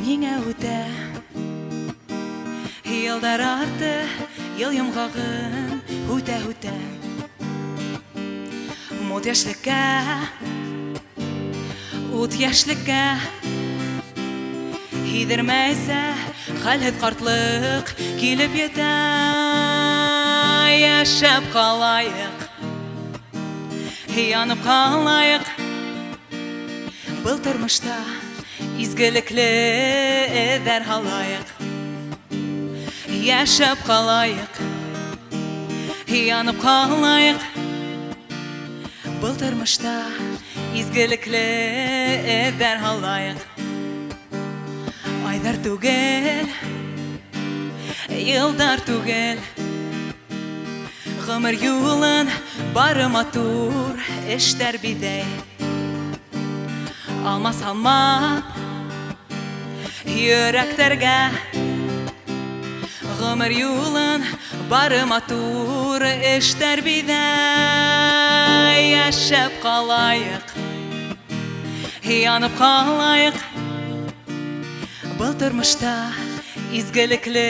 Миңа үтә Йылдар арты, ел йомғағын үтә Мод яшлеккә, ут яшлеккә Хидермәйсә, хәлһеҙ ҡартлыҡ килеп етә Яшәп ҡалайыҡ, янып ҡалайыҡ Был тормошта изгелекле эҙҙәр һалайыҡ Яшәп ҡалайыҡ, янып ҡалайыҡ Был тормошта изгелекле эҙҙәр һалайыҡ Айҙар түгел, йылдар түгел Ғүмер юлын бары матур эштәр биҙәй Алмас алмап йөрәктәргә Ғүмер юлын бары матур эштәр биҙәй Яшәп ҡалайыҡ, янып ҡалайыҡ Был тормошта изгелекле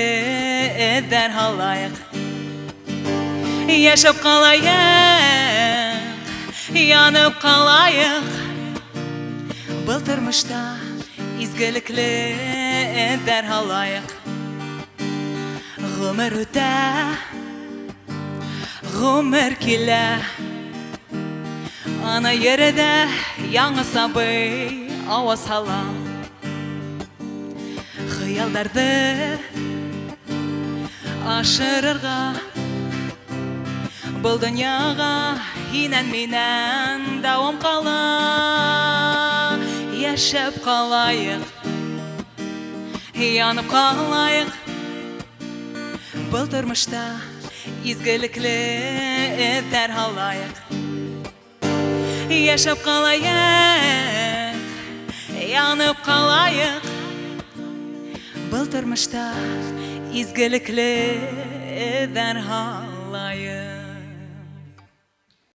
эҙҙәр һалайыҡ Яшәп ҡалайыҡ, янып ҡалайыҡ Был тормошта изгелекле эҙҙәр һалайыҡ Ғүмер үтә, ғүмер килә Ана ерҙә яңы сабый ауаз һала Хыялдарҙы ашырырға Был донъяға һинән минән дауам ҡала Яшәп ҡалайыҡ, янып ҡалайыҡ Был тормошта изгелекле эҙҙәр һалайыҡ Яшәп ҡалайыҡ, янып ҡалайыҡ Был тормошта изгелекле эҙҙәр һалайыҡ